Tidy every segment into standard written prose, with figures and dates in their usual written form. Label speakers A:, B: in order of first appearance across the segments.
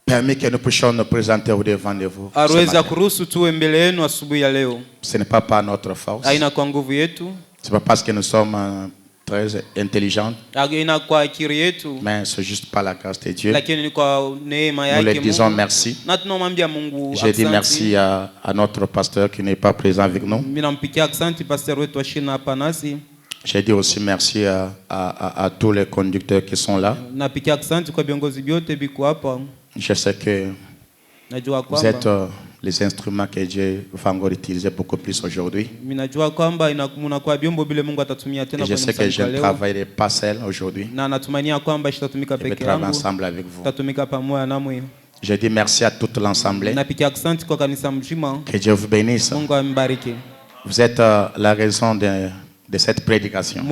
A: permis que nous puissions nous présenter au devant de vous. Ce n'est pas par notre force. Ce n'est pas parce que nous sommes très intelligents. Mais c'est juste par la grâce de Dieu. Nous leur disons merci. Je dis merci à notre pasteur qui n'est pas présent avec nous. Je dis aussi merci à tous les conducteurs qui sont là. Je sais que vous êtes les instruments que Dieu va encore utiliser beaucoup plus aujourd'hui. Et je sais que je ne travaillerai pas seul aujourd'hui. Je vais travailler ensemble avec vous. Je dis merci à toute l'assemblée. Que Dieu vous bénisse. Vous êtes la raison de cette prédication.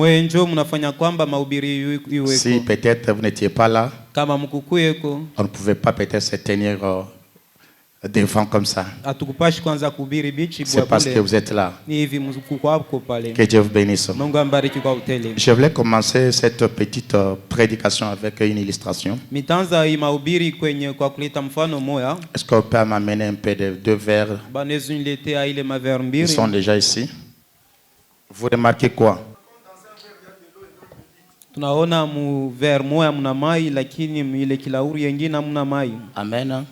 A: Si peut-être vous n'étiez pas là, on ne pouvait pas peut-être se tenir devant comme ça. C'est parce que vous êtes là. Que Dieu vous bénisse. Je voulais commencer cette petite prédication avec une illustration. Est-ce qu'on peut m'amener un peu de deux verres? Ils sont déjà ici. Vous remarquez quoi? Amen.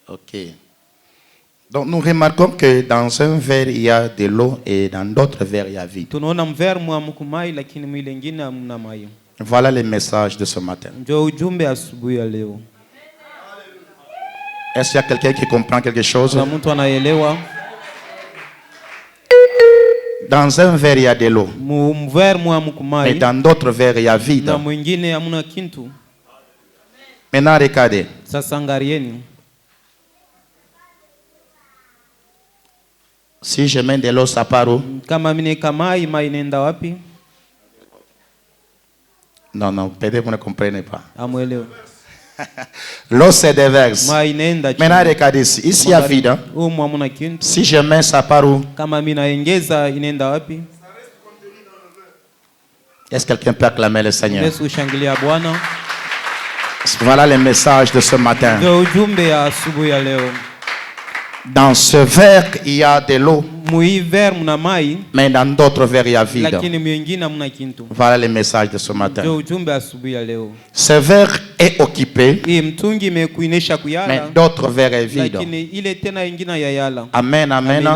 A: Ok. Donc nous remarquons que dans un verre il y a de l'eau et dans d'autres verres il y a vide. Voilà le message de ce matin. Est-ce qu'il y a quelqu'un qui comprend quelque chose? Dans un verre il y a de l'eau, mais dans d'autres verres il y a vide. Maintenant regardez. Si je mets de l'eau, ça part où? Non, peut-être vous ne comprenez pas. L'eau se déverse. Maintenant regardez ici. Ici il y a vide. Hein? Si je mets, ça part où? Est-ce que quelqu'un peut acclamer le Seigneur? Voilà le message de ce matin. Dans ce verre, il y a de l'eau. Mais dans d'autres verres, il y a vide. Voilà le message de ce matin. Ce verre est occupé, mais d'autres verres est vide. Amen, amen.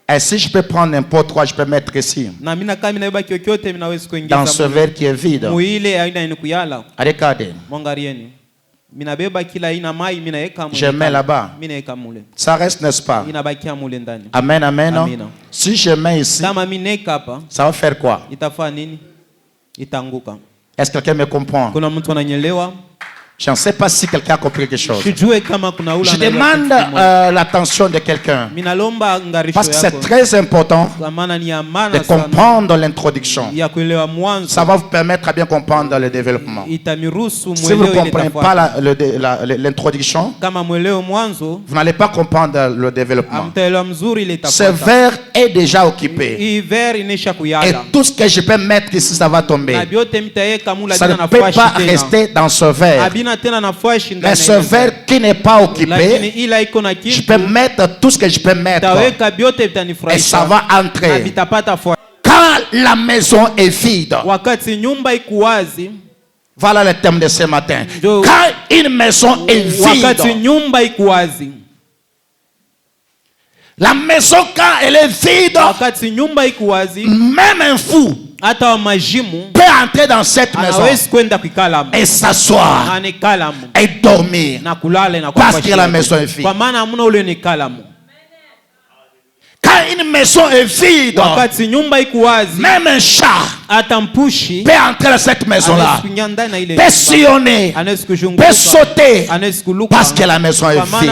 A: Et si je peux prendre un pot 3, je peux mettre ici. Dans ce verre qui est vide. Regardez. Je mets là-bas. Ça reste, n'est-ce pas? Amen, amen. Si je mets ici, ça va faire quoi? Est-ce que quelqu'un me comprend? Je ne sais pas si quelqu'un a compris quelque chose. Je demande l'attention de quelqu'un. Parce que c'est très important de comprendre l'introduction. Ça va vous permettre à bien comprendre le développement. Si vous ne comprenez pas l'introduction, vous n'allez pas comprendre le développement. Ce verre est déjà occupé. Et tout ce que je peux mettre ici, ça va tomber. Ça ne peut pas rester dans ce verre. Mais ce verre qui n'est pas occupé, je peux mettre tout ce que je peux mettre et ça va entrer. Quand la maison est vide, voilà le thème de ce matin. Quand une maison est vide, la maison quand elle est vide, même un fou peut entrer dans cette maison et s'asseoir et dormir parce que la maison est vide. Quand une maison est vide, même un chat peut entrer dans cette maison-là, peut sillonner, peut sauter parce que la maison est vide.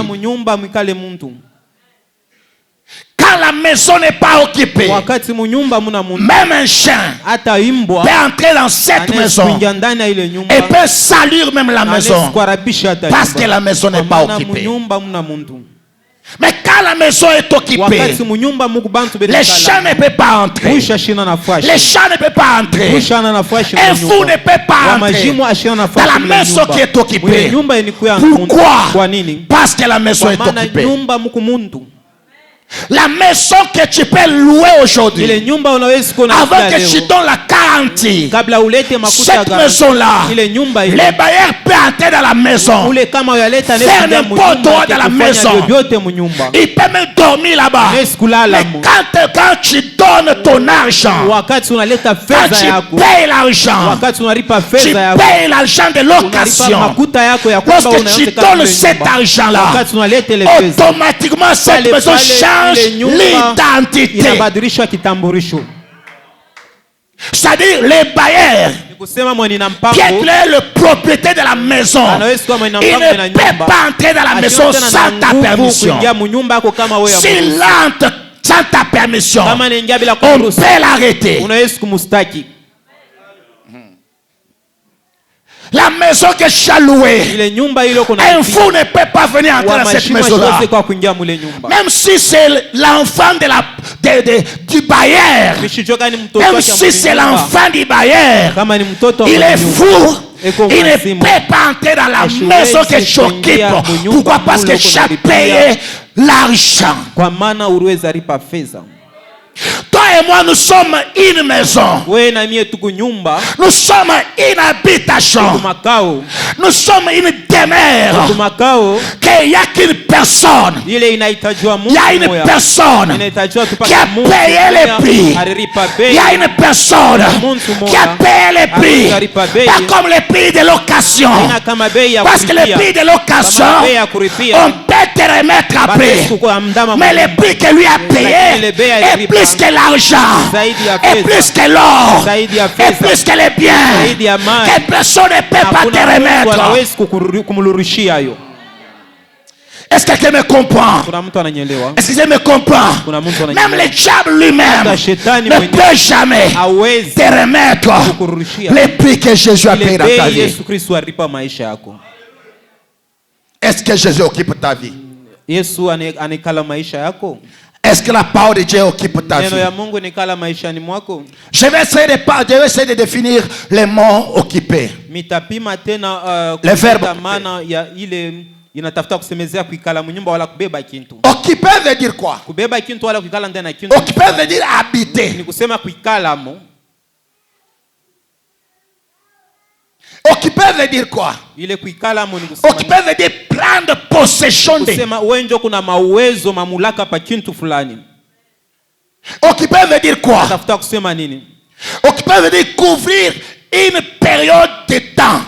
A: Quand la maison n'est pas occupée, même un chien peut entrer dans cette maison et peut salir même la maison parce que la maison n'est pas occupée. Mais quand la maison est occupée, les chats ne peuvent pas entrer. Les chats ne peuvent pas entrer. Un fou ne peut pas entrer dans la maison qui est occupée. Pourquoi? Parce que la maison est occupée. La maison que tu peux louer aujourd'hui, avant que tu donnes la garantie, cette maison-là, les bailleurs peuvent entrer dans la maison, faire n'importe quoi dans la maison. Ils peuvent même dormir là-bas. Mais quand tu donnes ton argent, quand tu payes l'argent, tu payes l'argent de location. Lorsque tu donnes cet argent-là, automatiquement cette maison change l'identité. C'est-à-dire les bailleurs qui est le propriétaire de la maison, il ne peut pas entrer dans la maison sans ta permission. S'il entre sans ta permission, on peut l'arrêter. La maison que tu as louée, un fou ne peut pas venir entrer dans cette maison-là. Même si c'est l'enfant du bailleur, même si c'est l'enfant du bailleur, il est fou. Il ne peut pas entrer dans la maison que tu occupes. Pourquoi? Parce que tu as payé l'argent. Toi et moi, nous sommes une maison. Nous sommes une habitation. Nous sommes une demeure. Qu'il n'y a qu'une personne. Il y a une personne qui a payé les prix. Il y a une personne qui a payé les prix. Pas comme les prix de location. Parce que les prix de location, on peut te remettre après. Mais les prix que lui a payé est plus que l'argent, et plus que l'or, et plus que les biens, que personne ne peut pas te remettre. Est-ce que quelqu'un me comprend? Est-ce que quelqu'un me comprend? Même le diable lui-même ne peut jamais te remettre les prix que Jésus a payé dans ta vie. Est-ce que Jésus occupe ta vie? Est-ce que la parole de Dieu occupe ta vie? Je vais essayer de définir les mots occupés. Les verbes occupé veut dire quoi? Occupé veut dire habiter. Occupé veut dire quoi? Occupé veut dire prendre possession de. Occupé veut dire quoi? Occupé veut dire couvrir une période de temps.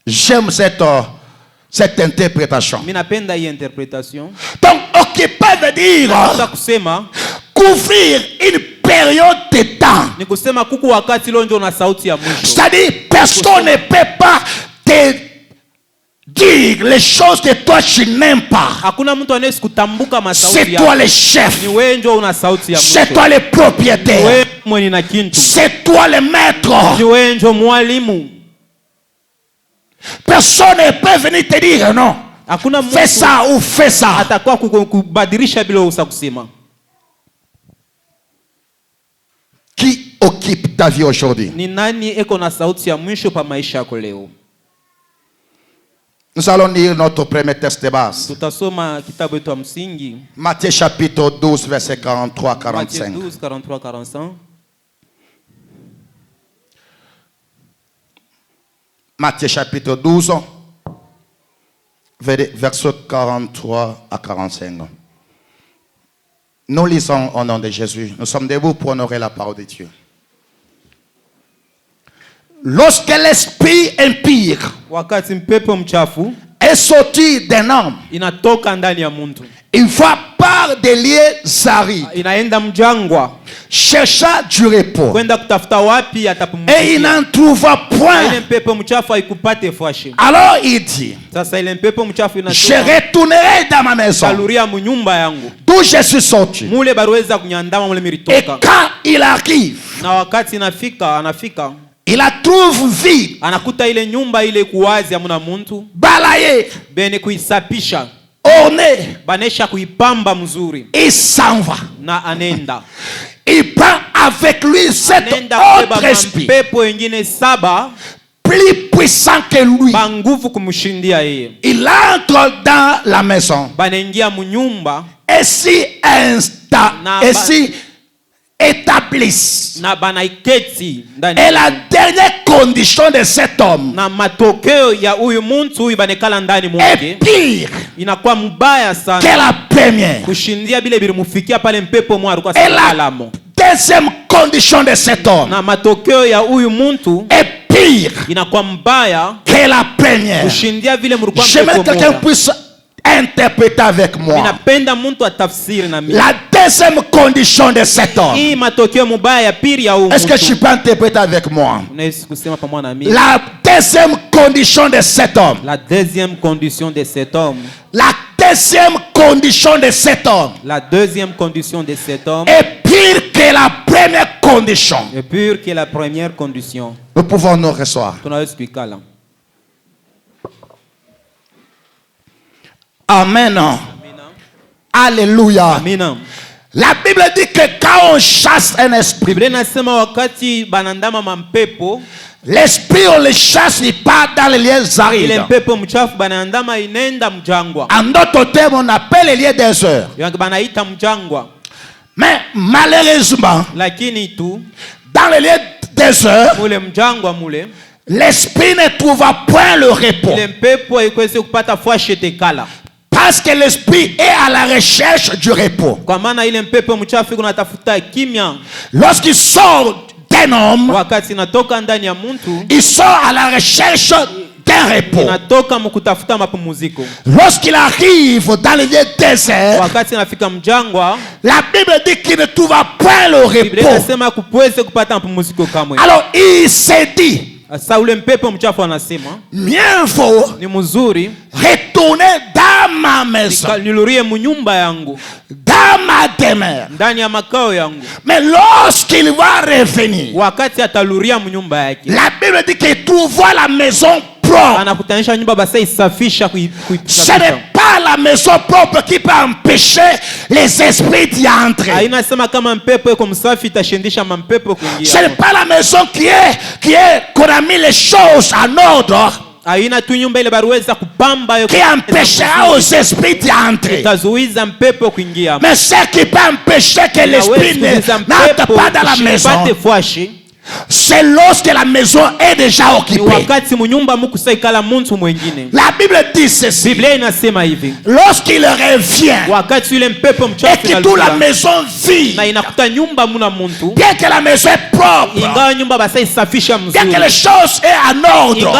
A: J'aime cette interprétation. Donc, occupé veut dire couvrir une période de temps. C'est-à-dire, personne ne peut pas te dire les choses que toi tu n'aimes pas. C'est toi le chef. C'est toi le propriétaire. C'est toi le maître. Personne ne peut venir te dire non. Fais ça ou fais ça. Qui occupe ta vie aujourd'hui? Nous allons lire notre premier texte de base. Matthieu chapitre 12, verset 43-45. Matthieu chapitre 12, verset 43 à 45. Nous lisons au nom de Jésus. Nous sommes debout pour honorer la parole de Dieu. Lorsque l'esprit impur est sorti d'un homme, il va par des lieux arides, chercha du repos, et il n'en trouva point. Alors il dit, je retournerai dans ma maison d'où je suis sorti. Et quand il arrive, il la trouve vide.
B: Anakuta ile nyumba ile kuwazi hamuna muntu.
A: Balayé.
B: Bene kuisapisha.
A: Orné.
B: Banesha kuipamba mzuri.
A: Il s'en va.
B: Na anenda.
A: Il prend avec lui cet autre esprit.
B: Pepo wengine 7
A: plus puissant que lui.
B: Banguvu kumushindia yeye.
A: Il entre dans la maison.
B: Banaingia munyumba.
A: Et si établissent.
B: Na banaiketi ndani.
A: Et la dernière condition de cet homme.
B: Na matokeo ya huyu muntu huyu banekala ndani mwake.
A: Est pire.
B: Inakuwa mbaya sana.
A: Que la première.
B: Kushindia bile bilimufikia pale mpepo mwa alikuwa salamo.
A: Deuxième condition de cet homme.
B: Na matokeo ya huyu muntu
A: est pire.
B: Inakuwa mbaya
A: que la première.
B: Kushindia vile mlikuwa mpepo.
A: J'aimerais que quelqu'un puisse interpréter avec moi.
B: Ninapenda muntu atafsiri na mimi.
A: La deuxième condition de cet homme.
B: Hii matokeo mbaya ya pili ya huyu.
A: Est-ce que tu peux interpréter avec moi?
B: Unaweza kusema pamoja na mimi.
A: La deuxième condition de cet homme.
B: La deuxième condition de cet homme.
A: La deuxième condition de cet homme.
B: La deuxième condition de cet homme.
A: Est pire que la première condition.
B: Est pire que la première condition.
A: Nous pouvons nous rasseoir.
B: Tunaweza kuikala.
A: Amen. Alléluia.
B: Amen.
A: La Bible dit que quand on chasse un esprit, l'esprit on le chasse, il part dans les lieux arides. En d'autres termes, on appelle les lieux déserts. Mais malheureusement, dans les lieux déserts, l'esprit ne trouve point le repos. Parce que l'esprit est à la recherche du repos. Lorsqu'il sort d'un homme, il sort à la recherche d'un repos. Lorsqu'il arrive dans le lieu désert, la Bible dit qu'il ne trouve pas le repos. Alors il s'est dit, mieux vaut retourner dans ma maison, dans ma demeure. Mais lorsqu'il va revenir, la Bible dit qu'il trouve la maison propre. Ce n'est pas la maison propre qui peut empêcher les esprits d'y entrer. Ce n'est pas la maison qu'on a mis les choses en ordre qui empêchera aux esprits d'y entrer. Mais ce qui peut empêcher que l'esprit n'entre pas dans la maison, c'est lorsque la maison est déjà occupée. La Bible dit ceci. Lorsqu'il revient et qu'il trouve la maison vide, bien que la maison est propre, bien que les choses est en ordre,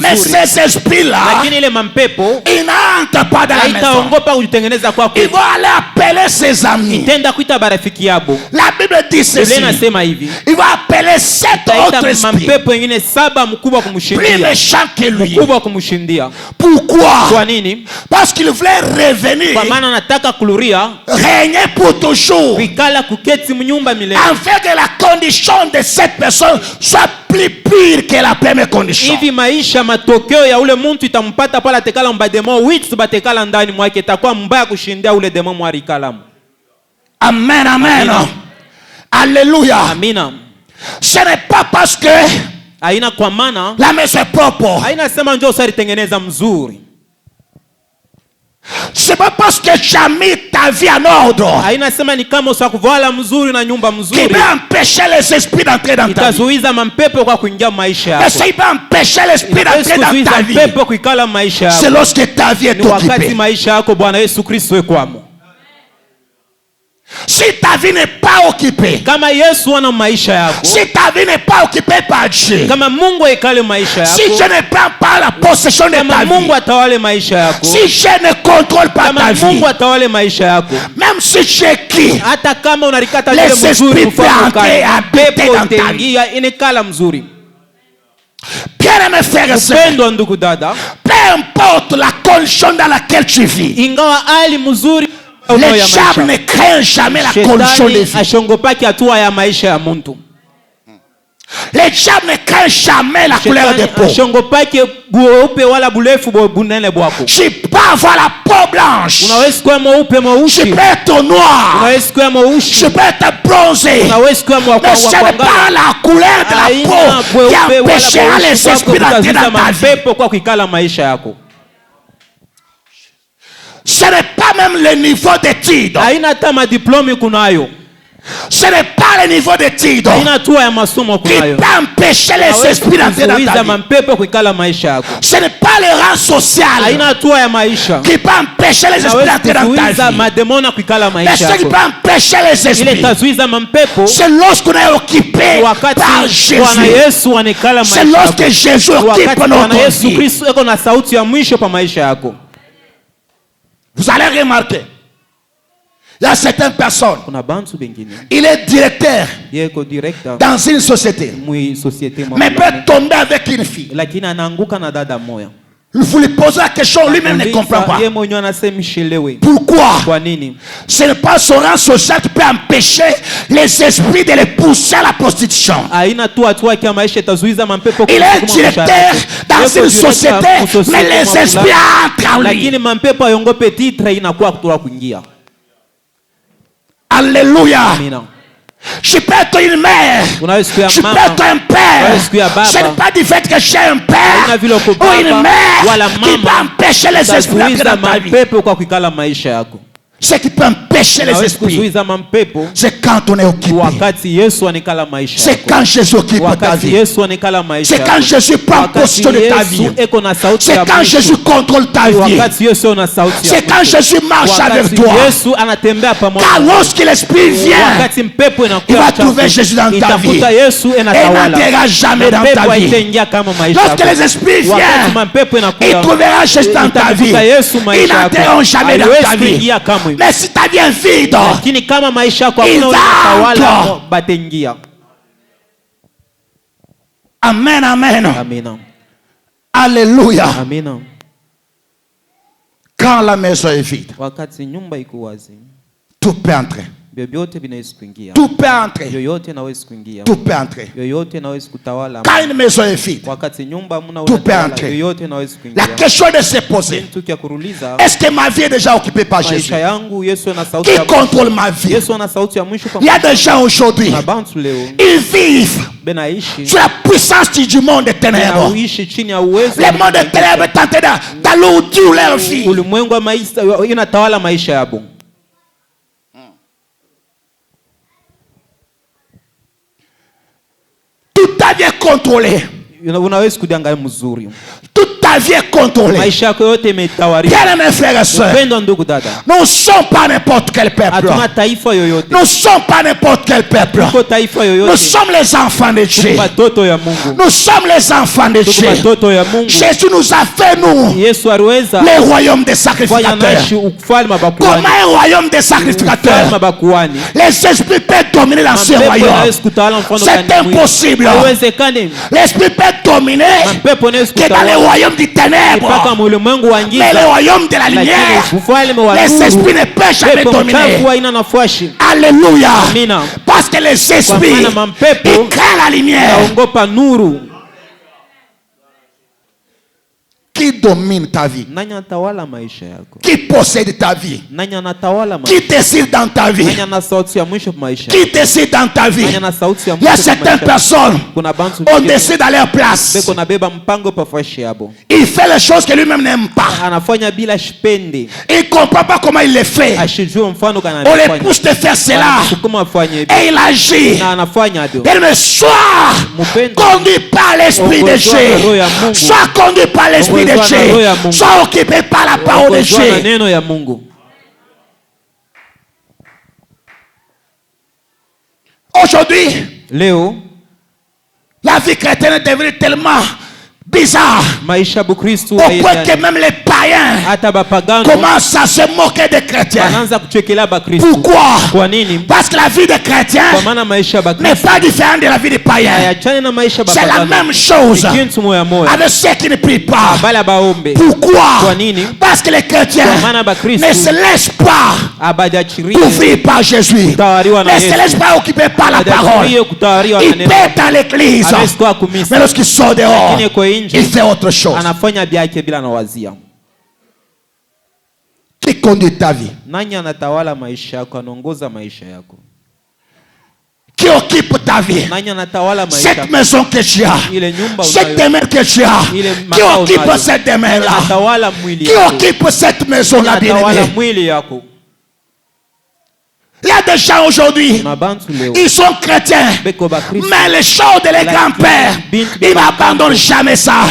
A: mais ces esprits-là, ils n'entrent pas dans la maison. Ils vont aller appeler ses amis. La Bible dit ceci. Il va appeler 7 autres esprits plus méchants que lui. Pourquoi? Parce qu'il voulait revenir, régner pour toujours, afin que la condition de cette personne soit plus pire que la première condition. Amen, amen. Alléluia.
B: Amina.
A: Ce n'est pas parce que la maison est propre. C'est pas parce que tu as mis ta vie en ordre qui peut empêcher les esprits d'entrer dans ta vie. Mais ça peut empêcher l'esprit d'entrer dans ta vie, c'est lorsque ta vie est occupée. Si ta vie n'est pas occupée, si ta vie n'est pas occupée par Dieu, si je ne prends pas la possession de ta vie, si je ne contrôle pas ta vie, même si tu es qui, les esprits peuvent entrer et habiter dans ta vie. Bien-aimés frères et sœurs, peu importe la condition dans laquelle tu vis, le diable ne craint jamais la condition de vie. Les diables ne craignent jamais la couleur de peau. Tu peux avoir la peau blanche. Tu peux être noir. Tu peux être bronzé. Mais ce n'est pas la couleur de la peau qui empêchera les esprits d'entrer dans ta vie. Ce n'est pas même le niveau d'études. Ce n'est pas le niveau d'études qui peut empêcher les esprits d'entrer dans ta vie. Ce n'est pas le rang social qui peut empêcher les esprits d'entrer dans ta vie. Mais ce qui peut empêcher les esprits, c'est lorsqu'on est occupé par Jésus. C'est lorsque Jésus occupe notre vie. Vous allez remarquer, il y a certaines personnes, il est directeur dans une société, mais peut tomber avec une fille. Vous lui posez la question, lui-même ne comprend pas. Pourquoi? Ce n'est pas son rang social qui peut empêcher les esprits de les pousser à la prostitution. Il est directeur dans une société, mais les esprits entrent en lui. Alléluia. Je peux être une mère, je peux être un père. Ce n'est pas du fait que j'ai un père ou une mère qui peut empêcher les esprits d'entrer dans ta vie. Ce qui peut empêcher les esprits, c'est quand on est occupé. C'est quand Jésus occupe ta vie. C'est quand Jésus prend possession de ta vie. C'est quand Jésus contrôle ta vie. C'est quand Jésus marche avec toi. Car lorsque l'esprit vient, il va trouver Jésus dans ta vie et il n'entrera jamais dans ta vie. Lorsque les esprits viennent, il trouvera Jésus dans ta vie. Ils n'entreront jamais dans ta vie. Mais si ta vie est vide, il va. Amen, amen. Alléluia. Quand la maison est vide, tout peut entrer. Tout peut entrer. Tout peut entrer. Quand une maison est vide, tout peut entrer. La question de se poser, est-ce que ma vie est déjà occupée par Jésus? Qui contrôle ma vie? Il y a des gens aujourd'hui, ils vivent sous la puissance du monde des ténèbres. Le monde des ténèbres est en train d'alourdir leur vie. Toute ta vie est contrôlée. Toute ta vie est contrôlée. Bien mes frères et sœurs, nous ne sommes pas n'importe quel peuple. Nous ne sommes pas n'importe quel peuple. Nous sommes les enfants de Dieu. Nous sommes les enfants de Dieu. Jésus nous a fait, nous, le royaume des sacrificateurs. Comment un royaume des sacrificateurs? Les esprits peuvent dominer dans ce royaume. C'est impossible. L'esprit peut dominer que dans le royaume du ténèbre, mais le royaume de la lumière, les esprits ne peuvent jamais dominer. Alléluia. Parce que les esprits, ils créent la lumière. Qui domine ta vie? Qui possède ta vie? Qui décide dans ta vie? Qui décide dans ta vie? Il y a certaines personnes, on décide à leur place. Il fait les choses que lui-même n'aime pas. Il ne comprend pas comment il les fait. On les pousse de faire cela et il agit. Il me soit conduit par l'esprit de Dieu. Soit conduit par l'esprit de Dieu. Sois occupé par la parole de Dieu. Aujourd'hui, la vie chrétienne est devenue tellement bizarre au point que même les païens commencent à se moquer des chrétiens. Pourquoi? Parce que la vie des chrétiens n'est pas différente de la vie des païens. C'est la même chose avec ceux qui ne prient pas. Pourquoi? Parce que les chrétiens ne se laissent pas couvrir par Jésus. Laissez l'esprit occupé par la parole. Il paie dans l'église. Mais lorsqu'il sort dehors, il fait autre chose. Qui conduit ta vie? Qui occupe ta vie? Cette maison que tu as, cette demeure que tu as, qui occupe cette demeure-là? Qui occupe cette maison-là, bien-aimé? Il y a des gens aujourd'hui, ils sont chrétiens, mais les choses de les grands-pères, ils n'abandonnent jamais ça.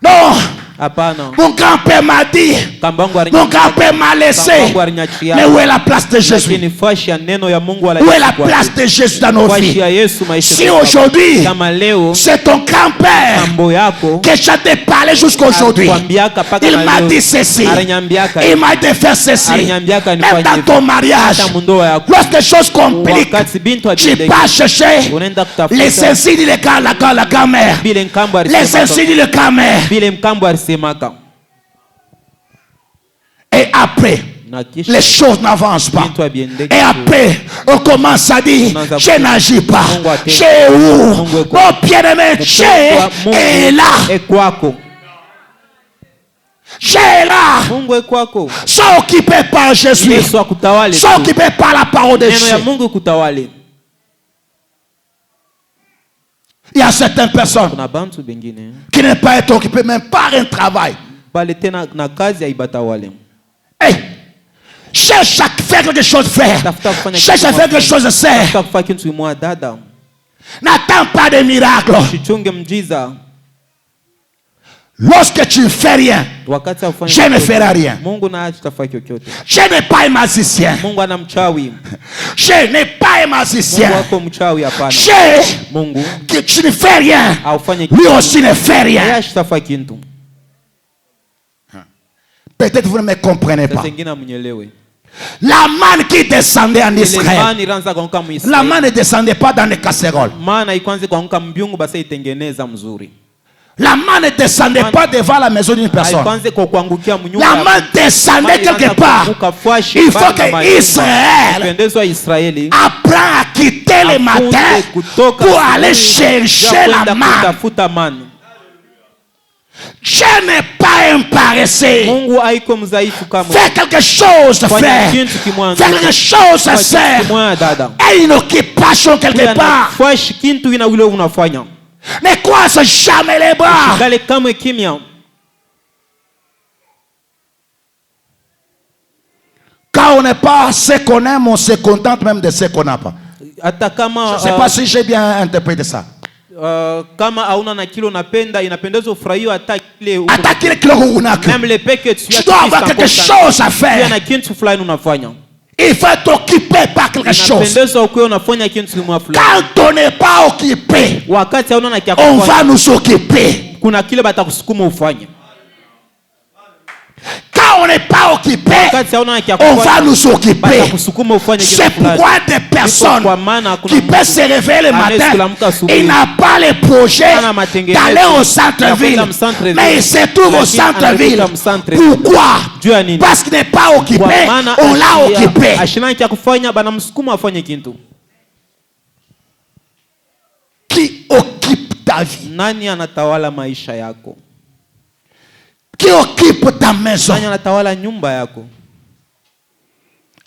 A: Non. Mon grand-père m'a dit, mon grand-père m'a laissé. Mais où est la place de Jésus? Où est la place de Jésus dans nos vies? Si aujourd'hui, c'est ton grand-père que je t'ai parlé jusqu'aujourd'hui, il m'a dit ceci, il m'a dit de faire ceci. Même dans ton mariage, lorsque les choses compliquent, tu vas chercher les insignes de la grand-mère, les insignes de la grand-mère. Et après, les choses n'avancent pas. Et après, on commence à dire, je n'agis pas. Chez où? Mon bien-aimé, chez est là. Chez est là. Sois occupé par Jésus. Sois occupé par la parole de Dieu. Il y a certaines personnes qui ne peuvent pas être occupées même par un travail. Hey, cherche à faire quelque chose faire. Cherche à faire quelque chose de faire. N'attends pas de miracle. Lorsque tu ne fais rien, je ne ferai rien. Je n'ai pas un magicien. Je n'ai pas un magicien. Que tu ne fais rien, lui aussi ne fait rien. Peut-être vous ne me comprenez pas. La manne qui descendait en Israël, la manne ne descendait pas dans les casseroles. La main ne descendait pas devant la maison d'une personne. La main descendait quelque part. Il faut que Israël apprenne à quitter le matin pour aller chercher la main. Je n'ai pas un paresseux. Fais quelque chose, frère. Fais quelque chose, sœur. Et une occupation quelque part. Ne croise jamais les bras. Quand on n'est pas ce qu'on aime, on se contente même de ce qu'on n'a pas. Je ne sais pas si j'ai bien interprété ça. Même les que tu dois avoir quelque chose à faire. Il faut être occupé par quelque chose. Quand on n'est pas occupé, on va nous occuper. Quand on n'est pas occupé, on va nous occuper. C'est pourquoi des personnes qui peuvent se réveiller le matin, ils n'ont pas le projet d'aller au centre-ville, mais ils se trouvent au centre-ville. Pourquoi? Parce qu'il n'est pas occupé, on l'a occupé. Qui occupe ta vie? Qui occupe ta maison?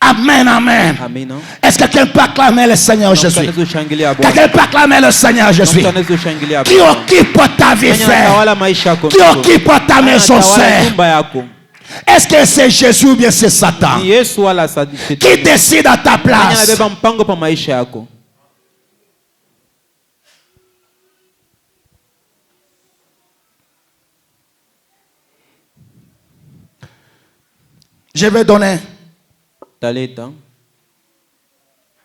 A: Amen, amen. Est-ce que quelqu'un peut acclamer le Seigneur Jésus? Quelqu'un peut acclamer le Seigneur Jésus? Qui occupe ta vie, frère? Qui occupe ta maison, frère? Est-ce que c'est Jésus ou bien c'est Satan? Qui décide à ta place? Je vais donner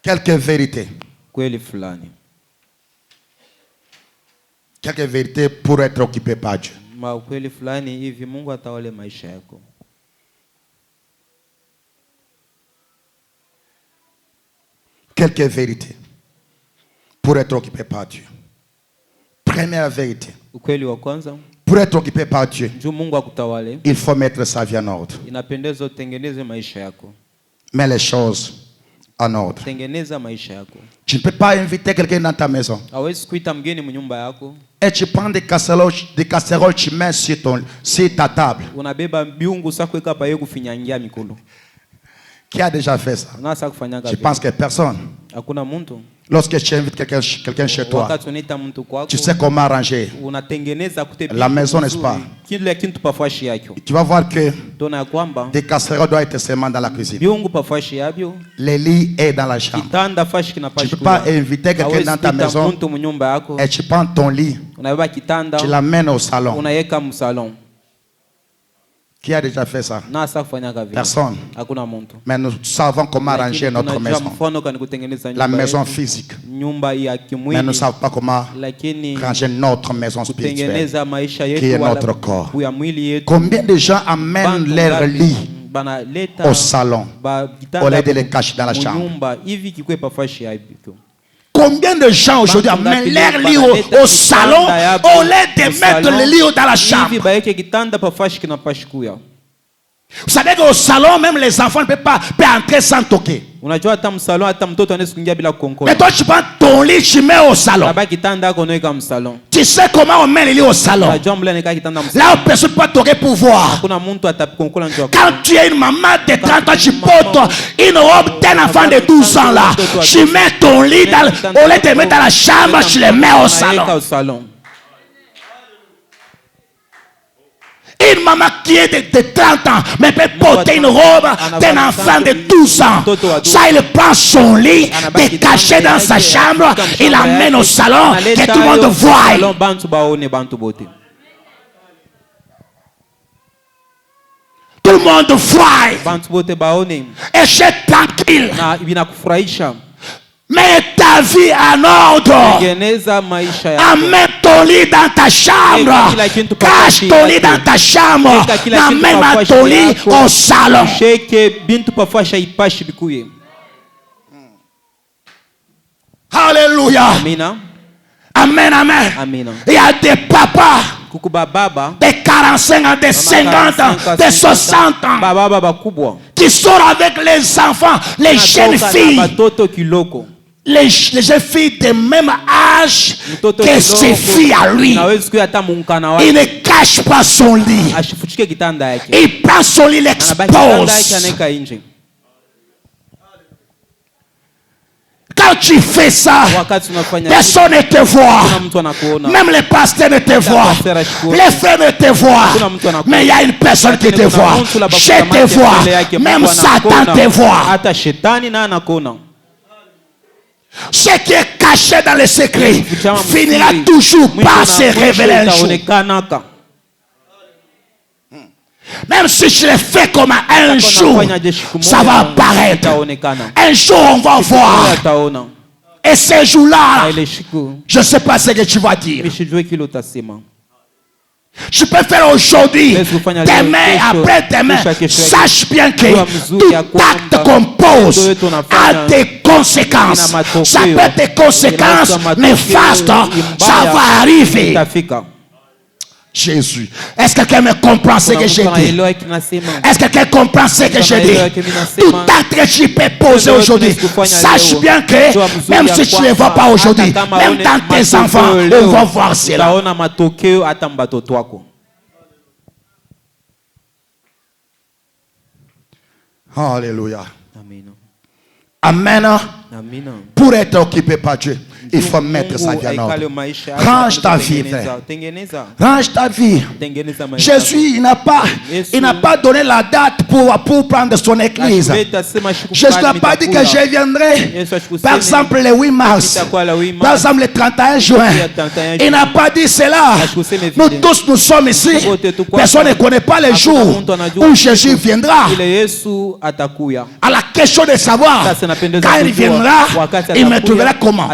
A: quelques vérités. Quelques vérités pour être occupé par Dieu. Quelques vérités pour être occupé par Dieu. Première vérité. Pour être occupé par Dieu, il faut mettre sa vie en ordre. Mets les choses en ordre. Tu ne peux pas inviter quelqu'un dans ta maison. Et tu prends des casseroles, tu mets sur ta table. Qui a déjà fait ça? Je pense que personne. Lorsque tu invites quelqu'un chez toi, tu sais comment arranger la maison, n'est-ce pas? Tu vas voir que des casseroles doivent être seulement dans la cuisine. Les lits est dans la chambre. Tu ne peux pas inviter quelqu'un dans ta maison et tu prends ton lit, tu l'amènes au salon. Qui a déjà fait ça? Personne. Mais nous savons comment arranger notre maison. La maison physique. Mais nous ne savons pas comment ranger notre maison spirituelle, qui est notre corps. Combien de gens amènent leur lit au salon au lieu de les cacher dans la chambre? Combien de gens aujourd'hui amènent leur lit au salon au lieu de mettre le lit dans la chambre? Vous savez qu'au salon, même les enfants ne peuvent pas entrer sans toquer. Mais toi, tu prends ton lit, tu mets au salon. Tu sais comment on met le lit au salon. Là où personne ne peut toquer pour voir. Quand tu es une maman de 30 ans, tu portes une robe d'un enfant de 12 ans là. Tu mets ton lit, au lieu de le mettre dans la chambre, tu le mets au salon. Une maman qui est de 30 ans, mais peut porter une robe d'un enfant de 12 ans. Ça, il prend son lit, est caché dans sa chambre, il l'amène au salon, que tout le monde voit. Tout le monde voit. Et c'est tranquille. Mets ta vie en ordre. Amène ton lit dans ta chambre. Cache ton lit dans ta chambre. Amène ton lit au salon. Alléluia. Amen, amen. Il y a des papas de 45 ans, de 50 ans, de 60 ans qui sortent avec les enfants, les jeunes filles. Les jeunes filles de même âge que ses filles à lui. Il ne cache pas son lit. Il prend son lit, l'expose. Quand tu fais ça, personne ne te voit. Même les pasteurs ne te voient. Les frères ne te voient. Mais il y a une personne qui te voit. Je te vois. Même Satan te voit. Ce qui est caché dans le secret finira toujours par se révéler un jour. Même si je le fais comme un jour, ça va apparaître. Un jour, on va voir. Et ce jour-là, je ne sais pas ce que tu vas dire. Je peux faire aujourd'hui, demain, après-demain. Sache bien que tout acte qu'on pose a des conséquences. Ça peut être des conséquences néfastes. Ça va arriver. Jésus. Est-ce que quelqu'un me comprend ce que j'ai dit? Est-ce que quelqu'un comprend ce que j'ai dit? Tout acte que tu peux poser aujourd'hui, sache bien que même si tu ne le vois pas aujourd'hui, même dans tes enfants, on va voir cela. Alléluia. Amen. Pour être occupé par Dieu, il faut mettre sa vie en ordre. Range ta vie, frère. Range ta vie. Jésus, il n'a pas donné la date pour prendre son église. Jésus n'a pas dit que je viendrai, par exemple, le 8 mars, par exemple, le 31 juin. Il n'a pas dit cela. Nous tous, nous sommes ici. Personne ne connaît pas le jour où Jésus viendra. À la question de savoir quand il viendra, il me trouvera comment?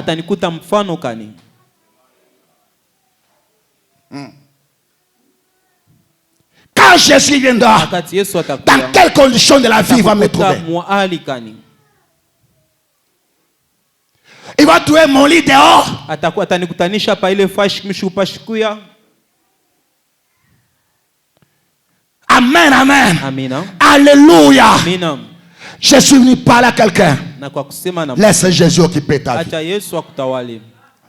A: Quand Jésus viendra, dans quelles conditions de la vie il va me trouver? Il va trouver mon lit dehors. Amen, amen.
B: Amina.
A: Alléluia.
B: Amina.
A: Je suis venu parler à quelqu'un. Laisse Jésus occuper ta vie.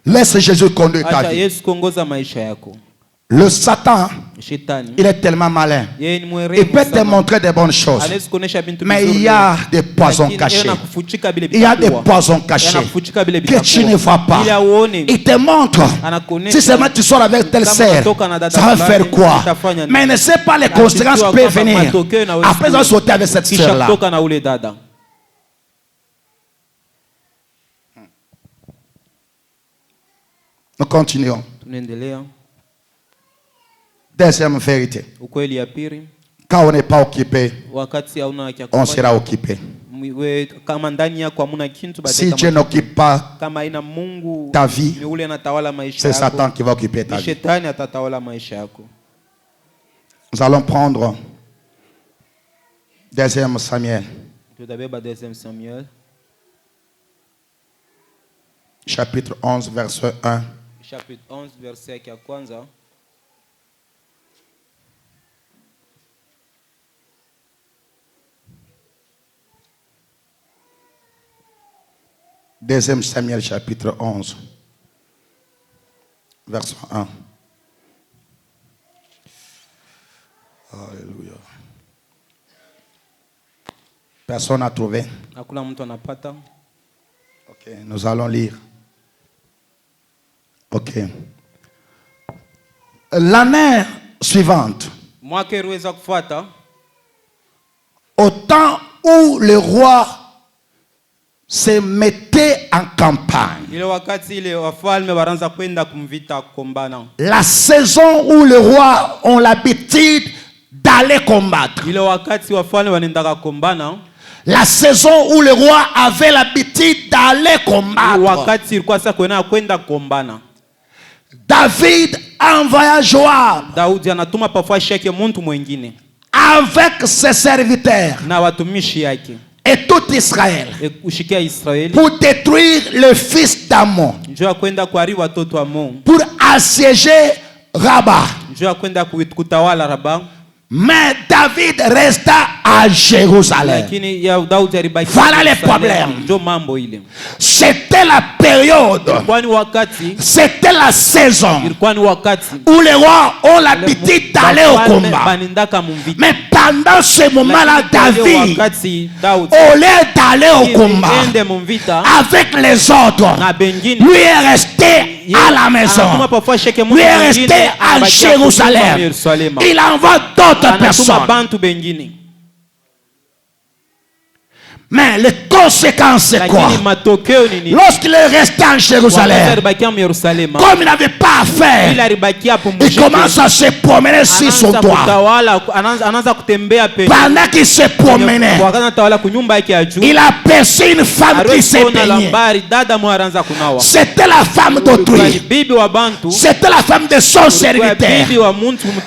A: Laisse Jésus conduire ta vie. Le Satan, il est tellement malin. Il peut te montrer des bonnes choses. Mais il y a des poisons cachés. Il y a des poisons cachés que tu ne vois pas. Il te montre. Si seulement tu sors avec telle sœur, ça va faire quoi? Mais il ne sait pas les conséquences qui peuvent venir. Après, il va sauter avec cette sœur-là. Nous continuons. Deuxième vérité. Quand on n'est pas occupé, on sera occupé. Si Dieu n'occupe pas ta vie, c'est Satan qui va occuper ta vie. Nous allons prendre Deuxième Samuel. Chapitre 11, verset 1.
B: Chapitre 11, verset 1.
A: Deuxième Samuel, chapitre 11, verset 1. Alléluia. Personne n'a trouvé. Ok, nous allons lire. Ok. L'année suivante, au temps où le roi se mettait en campagne, la saison où le roi ont l'habitude d'aller combattre, la saison où le roi avait l'habitude d'aller combattre, David envoya Joab avec ses serviteurs et tout Israël pour détruire le fils d'Ammon, pour assiéger Rabat. Mais David resta à Jérusalem. Voilà le problème. C'était la période, c'était la saison où les rois ont l'habitude d'aller au combat. Mais pendant ce moment-là, David, au lieu d'aller au combat avec les autres, lui est resté à la maison. Lui est resté à Jérusalem. Il envoie d'autres personnes. Mais les conséquences, c'est quoi? Lorsqu'il est resté en Jérusalem, comme il n'avait pas à faire, il commence à se promener sur son toit. Pendant qu'il se promenait, il a aperçu une femme qui s'est baignée. C'était la femme d'autrui. C'était la femme de son serviteur.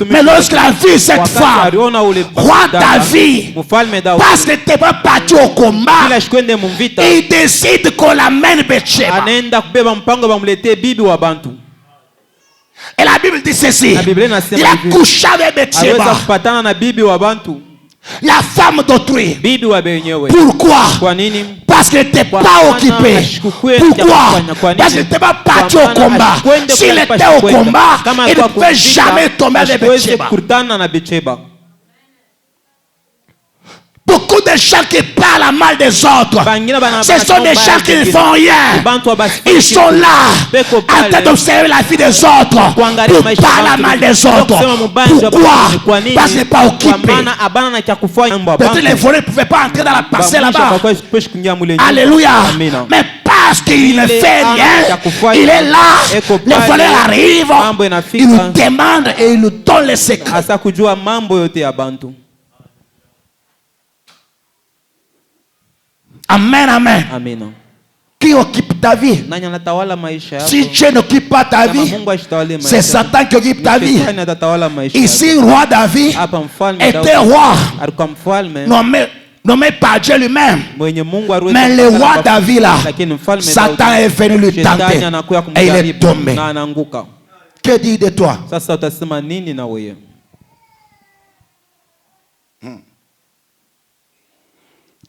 A: Mais lorsqu'il a vu cette femme, roi David, parce qu'il n'était pas parti au combat, il décide qu'on l'amène Bathsheba. Et la Bible dit ceci: il a couché avec Bathsheba, la femme d'autrui. Pourquoi? Parce qu'il n'était pas occupé. Pourquoi? Parce qu'il n'était pas parti au combat. S'il était au combat, il ne pouvait jamais tomber avec Bathsheba. Beaucoup de gens qui parlent mal des autres, ce sont des gens qui ne font rien. Ils sont là en train d'observer la vie des autres pour parler mal des autres. Pourquoi? Parce qu'il n'est pas occupé. Peut-être les voleurs ne pouvaient pas entrer dans la parcelle là-bas. Alléluia. Mais parce qu'il ne fait rien, il est là. Les voleurs arrivent, ils nous demandent et ils nous donnent les secrets. Amen, amen.
B: Amen.
A: Qui occupe ta vie? Si Dieu n'occupe pas ta vie, c'est Satan qui occupe ta vie. Ici, roi David était roi nommé par Dieu lui-même. Mais le roi David là, Satan est venu lui tenter et il est tombé. Que dit de toi?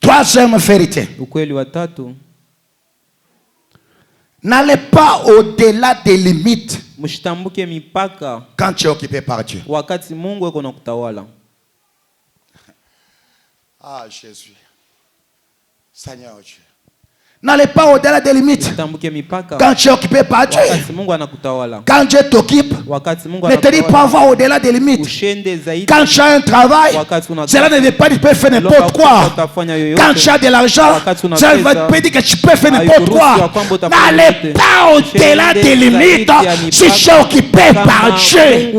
A: Troisième vérité.
B: Ukweli wa tatu.
A: N'allez pas au-delà des limites.
B: Msitambuke mipaka.
A: Quand tu es occupé par Dieu.
B: Wakati Mungu yuko nakutawala.
A: Ah Jésus. Seigneur Dieu. N'allez pas au-delà des limites. Quand tu es occupé par Dieu. Quand Dieu t'occupe, ne te dis pas voir au-delà des limites. Quand tu as un travail, cela ne veut pas dire que tu peux faire n'importe quoi. Quand tu as de l'argent, cela ne veut pas dire que tu peux faire n'importe quoi. N'allez pas au-delà des limites si tu es occupé par Dieu.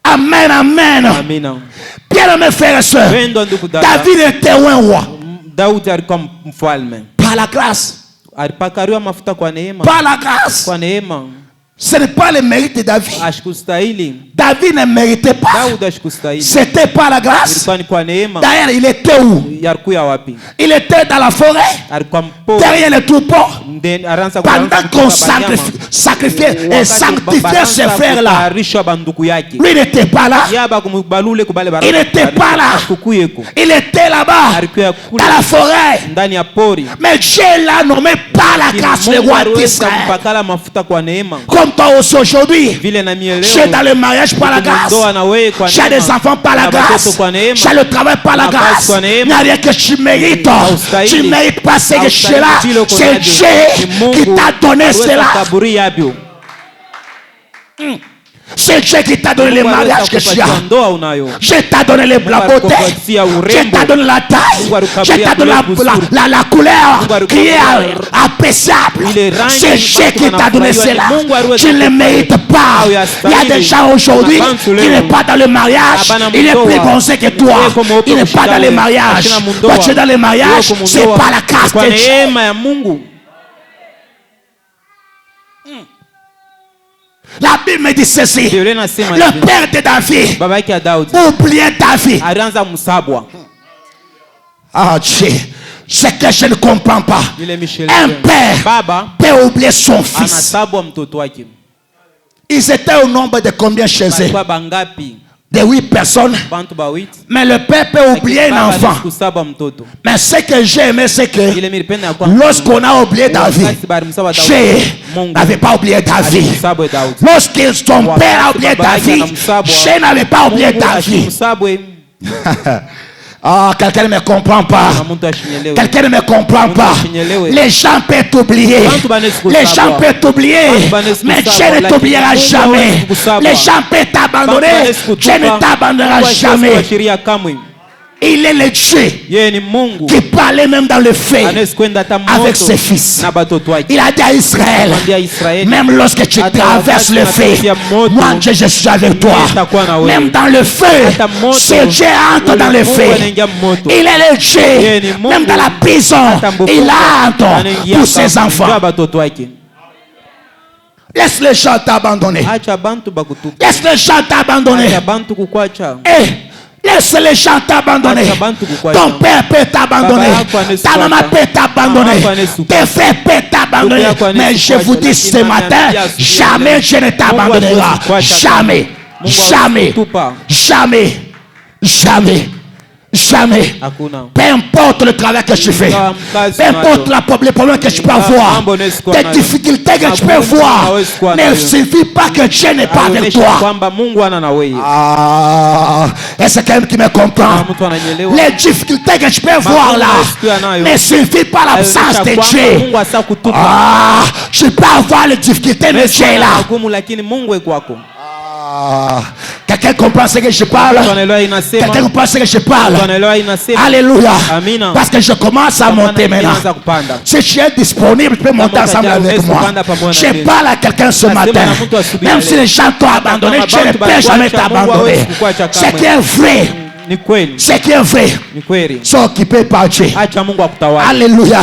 A: Amen, amen. Bien-aimés frères et sœurs, David était un roi. Par la grâce. Par la grâce. Ce n'est pas le mérite de David. David ne méritait pas. C'était pas la grâce. D'ailleurs, il était où? Il était dans la forêt, derrière le troupeau. Pendant qu'on sacrifiait et sanctifiait ses frères-là, lui n'était pas là. Il n'était pas là. Il était là-bas, dans la forêt. Mais Dieu l'a nommé par la grâce le roi d'Israël. Comme toi aussi aujourd'hui, tu es dans le mariage par la grâce. Tu as des enfants par la grâce. Tu as le travail par la grâce. Il n'y a rien que tu mérites. Tu ne mérites pas ce que tu es là. C'est Dieu qui t'a donné cela. C'est Dieu qui t'a donné le mariage que tu as. Je t'ai donné la beauté. Je t'ai donné la taille. Je t'ai donné la couleur qui est appréciable. C'est Dieu qui t'a donné cela. Tu ne le mérites pas. Il y a des gens aujourd'hui qui n'est pas dans le mariage. Il est plus bon que toi. Il n'est pas dans le mariage. Toi tu es dans le mariage. C'est pas la grâce de Dieu. La Bible me dit ceci. Le père de David oubliait David. Ah Dieu, c'est que je ne comprends pas. Un père peut oublier son fils. Ils étaient au nombre de combien chez eux? De 8 personnes. Mais le père peut oublier un enfant. Mais ce que j'ai aimé, c'est que lorsqu'on a oublié David, Dieu n'avait pas oublié David. Lorsque son père a oublié David, Dieu n'avait pas oublié David. Ah, quelqu'un ne me comprend pas. Quelqu'un ne me comprend pas. Les gens peuvent t'oublier. Les gens peuvent t'oublier. Mais Dieu ne t'oubliera jamais. Les gens peuvent t'abandonner. Dieu ne t'abandonnera jamais. Il est le Dieu qui parlait même dans le feu avec ses fils. Il a dit à Israël, même lorsque tu traverses le feu, moi Dieu je suis avec toi. Même dans le feu, ce Dieu entre dans le feu. Il est le Dieu, même dans la prison, il entre pour ses enfants. Laisse les gens t'abandonner. Laisse les gens t'abandonner. Laisse les gens t'abandonner. Ton père peut t'abandonner. Ta maman peut t'abandonner. Tes frères peuvent t'abandonner. Mais je vous dis ce matin, jamais je ne t'abandonnera. Jamais. Jamais. Jamais. Jamais. Jamais. Peu importe le travail que tu fais, peu importe les problèmes que tu peux avoir, les difficultés que tu peux voir, ne suffit pas que Dieu n'est pas avec toi. Est-ce quelqu'un qui me comprend? Les difficultés que tu peux voir là ne suffit pas l'absence de Dieu. Tu peux avoir les difficultés de Dieu là. Quelqu'un comprend ce que je parle? Quelqu'un comprend ce que je parle? Alléluia. Parce que je commence à monter maintenant. Si tu es disponible, tu peux monter ensemble avec moi. Je parle à quelqu'un ce matin. Même si les gens t'ont abandonné, Dieu ne peut jamais t'abandonner. Ce qui est vrai, ce qui est vrai, sont occupés par Dieu. Alléluia.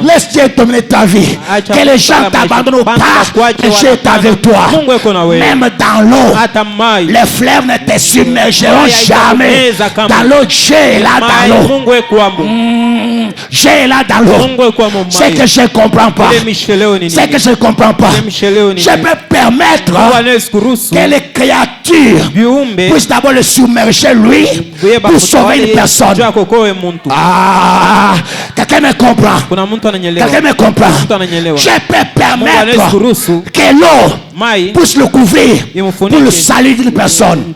A: Laisse Dieu dominer ta vie. Que les gens t'abandonnent ou pas, que Dieu est avec toi. Même dans l'eau, les fleuves ne te submergeront jamais. Dans l'eau, Dieu est là dans l'eau. j'ai là dans l'eau. C'est que je ne comprends pas. C'est que je ne comprends pas. Je peux permettre que les créatures puissent d'abord le submerger lui pour sauver une personne. Ah, quelqu'un me comprend. Quelqu'un me comprend. Je peux permettre que l'eau puisse le couvrir pour le salut d'une personne.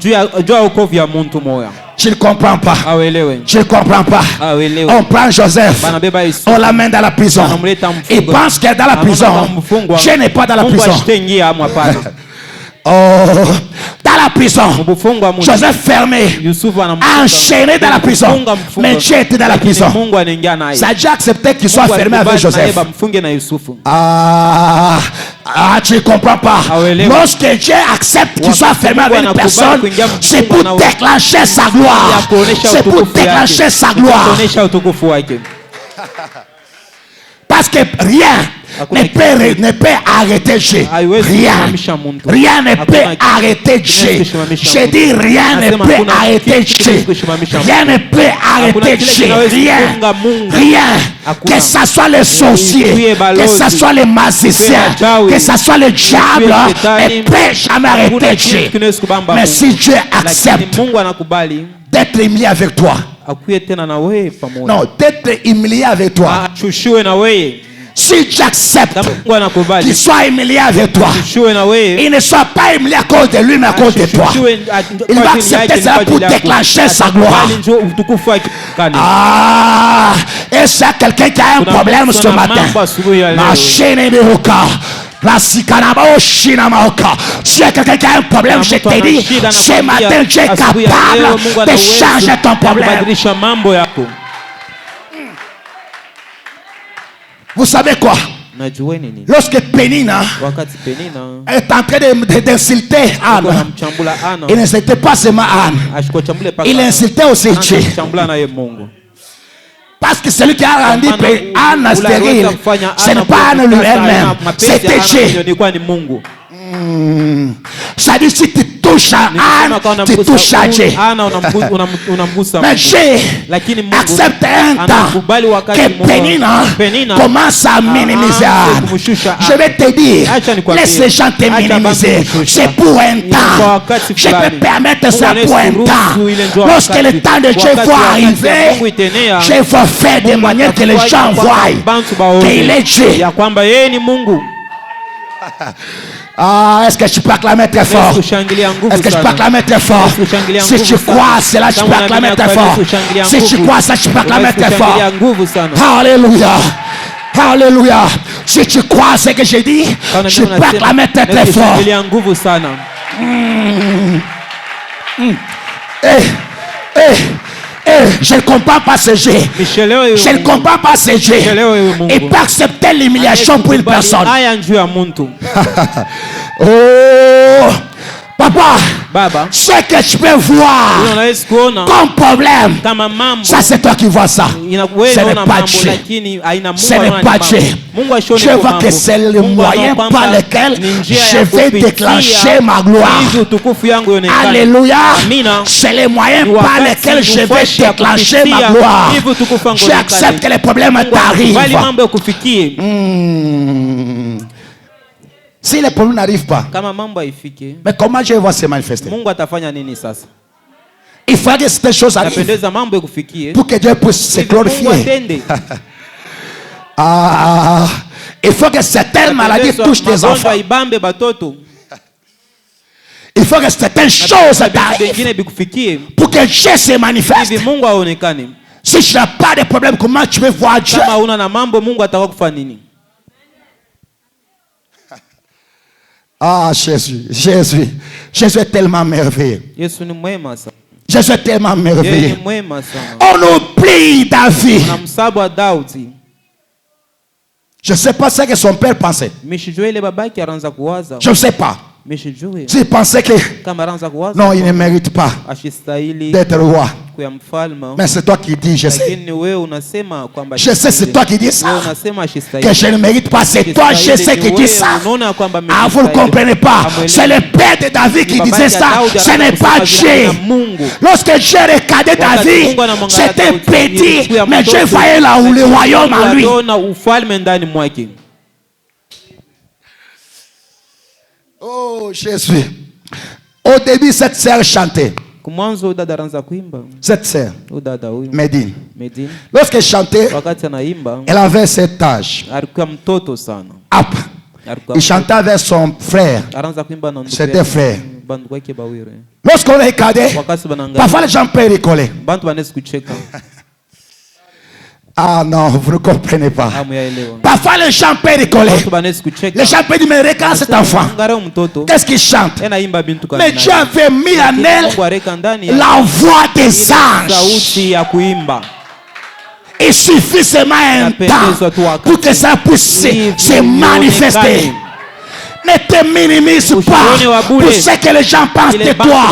A: Je ne comprends pas. Je ne comprends pas. On prend Joseph, on l'amène dans la prison. Il pense que dans la prison, je n'ai pas dans la prison. Oh, dans la prison, Joseph fermé, enchaîné dans la prison, mais Dieu était dans la prison. Ça a déjà accepté qu'il soit fermé avec Joseph. Tu ne comprends pas. Lorsque Dieu accepte qu'il soit fermé avec une personne, c'est pour déclencher sa gloire. C'est pour déclencher sa gloire. Parce que rien ne peut arrêter Dieu. Rien ne peut arrêter Dieu. Je dis rien ne peut arrêter Dieu. Rien ne peut arrêter Dieu. Rien. Que ce soit les sorciers, que ce soit les magiciens, que ce soit le diable, ne peut jamais arrêter Dieu. Mais si Dieu accepte d'être humilié avec toi, non, d'être humilié avec toi, si tu acceptes qu'il soit humilié avec toi, il ne soit pas humilié à cause de lui, mais à cause de toi. Il va accepter cela pour déclencher sa gloire. Ah, et c'est quelqu'un qui a un problème ce matin. Si quelqu'un qui a un problème, je te dis, ce matin, Dieu est capable de changer ton problème. Vous savez quoi? Lorsque Pénina est en train d'insulter Anne, il n'insultait pas seulement Anne, il insultait aussi Dieu. Parce que celui qui a rendu Anne stérile, ce n'est pas Anne lui-même, c'était Dieu. Ça dit si tu touches à Anne, tu touches à Dieu. Mais Dieu accepte un temps que Pénina commence à minimiser Anne. Je vais te dire, laisse les gens te minimiser. C'est pour un temps. Je peux permettre ça pour un temps. Lorsque le temps de Dieu va arriver, Dieu va faire de manière que les gens voient qu'il est Dieu. Ah, est-ce que tu peux acclamer très fort? Est-ce que tu peux acclamer très fort? Si tu crois cela, tu peux acclamer très fort. Si tu crois ça, tu peux acclamer très fort. Alléluia. Alléluia. Si tu crois ce que j'ai dit, tu peux acclamer très très fort. Je ne comprends pas ce jeu. Je ne comprends pas ce jeu. Et pas accepter l'humiliation pour une personne. Oh, papa, ce que tu peux voir comme problème, ça c'est toi qui vois ça. Ce n'est pas Dieu. Ce n'est pas Dieu. Je vois que c'est le moyen par lequel je vais déclencher ma gloire. Alléluia. C'est le moyen par lequel je vais déclencher ma gloire. J'accepte que les problèmes t'arrivent. Si les problèmes n'arrivent pas, mais comment Dieu va se manifester? Il faut que ces choses arrivent pour que Dieu puisse se glorifier. Il faut que certaines maladies touchent tes enfants. Il faut que certaines choses arrivent pour que Dieu se manifeste. Si tu n'as pas de problème, comment tu veux voir Dieu? Ah, Jésus est tellement merveilleux. Jésus est tellement merveilleux. On oublie David. Je ne sais pas ce que son père pensait. Je ne sais pas. Tu pensais que non, il ne mérite pas d'être roi. Mais c'est toi qui dis, je sais. Je sais, c'est toi qui dis ça. Que je ne mérite pas, c'est toi, je sais, qui dis ça. Ah, vous ne comprenez pas. C'est le père de David qui disait ça. Ce n'est pas Dieu. Lorsque Dieu regardait David, c'était petit, mais Dieu voyait là où le royaume en lui. Oh Jésus. Au début, cette sœur chantait. Cette sœur, Medine. Lorsqu'elle chantait, elle avait cet âge. Il chantait avec son frère. C'était frère. Lorsqu'on regardait, parfois les gens peuvent rigoler. Ah non, vous ne comprenez pas. Parfois les gens peuvent rigoler. Les gens peuvent dire, mais regarde cet enfant. Qu'est-ce qu'il chante? Mais Dieu avait mis en elle la voix des anges. Il suffit seulement un temps pour que ça puisse se manifester. Ne te minimise pas pour ce que les gens pensent de toi.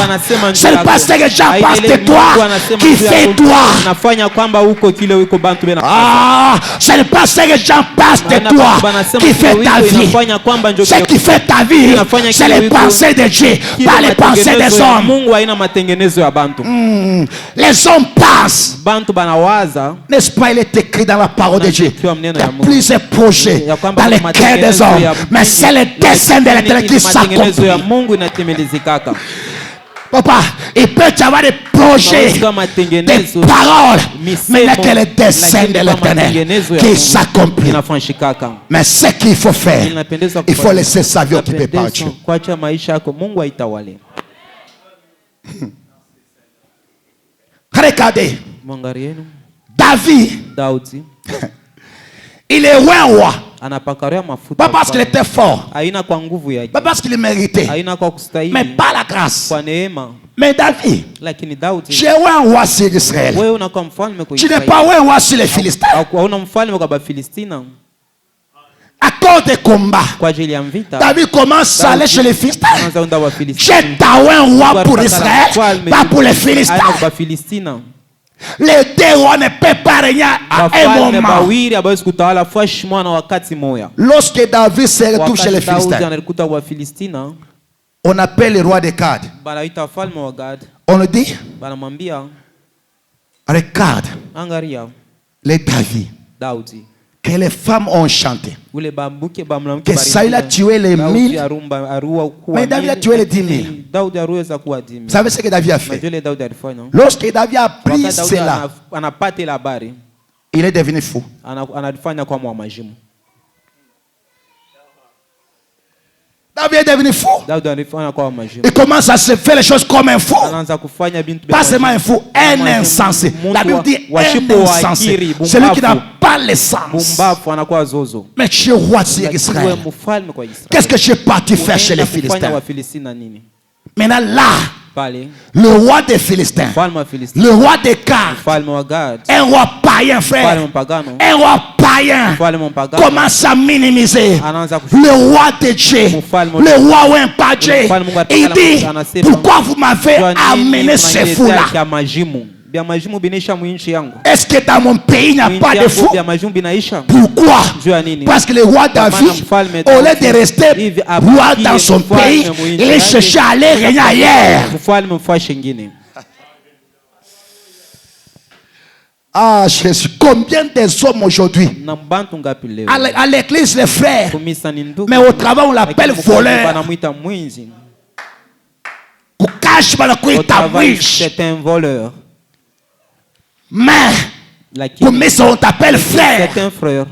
A: C'est pas ce que les gens pensent de toi qui fait toi. Ah, ce n'est pas ce que les gens pensent de toi qui fait ta vie. Ce qui fait ta vie, c'est les pensées de Dieu, pas les pensées des hommes. Les hommes pensent. N'est-ce pas, il est écrit dans la parole de Dieu. Il y a plusieurs projets dans les cœurs des hommes, mais c'est le destin de l'Éternel qui s'accomplit. Papa, il peut y avoir des projets, des paroles, mais il n'y a que le dessein de l'Éternel qui s'accomplit. Mais ce qu'il faut faire, il faut laisser sa vie occupée par Dieu. Regardez, David, il est roi. Pas parce qu'il était fort, pas parce qu'il méritait, mais par la grâce. Mais David, tu es un roi sur Israël. Tu n'es pas un roi sur les Philistins. À cause des combats, David commence à aller chez les Philistins. J'ai un roi pour Israël, pas pour les Philistins. Les deux rois ne peuvent pas régner à un moment. Lorsque David se retrouve chez les Philistins, on appelle le roi de Gad. On le dit, regarde les David que les femmes ont chanté, que Saül a tué les 1000, mais David a tué les 10 000. Vous savez ce que David a fait? Lorsque David a pris cela, il est devenu fou. David est devenu fou. Il commence à se faire les choses comme un fou. Pas seulement un fou, un insensé. La Bible dit un insensé. Celui qui n'a pas le sens. Mais tu es roi sur Israël. Qu'est-ce que tu es parti faire chez les Philistins? Maintenant là, le roi des Philistins, le roi des Gad, un roi païen, frère, un roi païen commence à minimiser le roi de Dieu, le roi ou un pas Dieu. Il dit, pourquoi vous m'avez amené ce fou-là? Est-ce que dans mon pays il n'y a pas de fou? Pourquoi? Parce que le roi David, au lieu de rester roi dans son pays, il cherchait à aller régner ailleurs. Ah Jésus, combien des hommes aujourd'hui à l'église les frères, mais au travail on l'appelle voleur. Au cache c'est
B: un voleur.
A: Mais comme on t'appelle frère.
B: C'est un frère.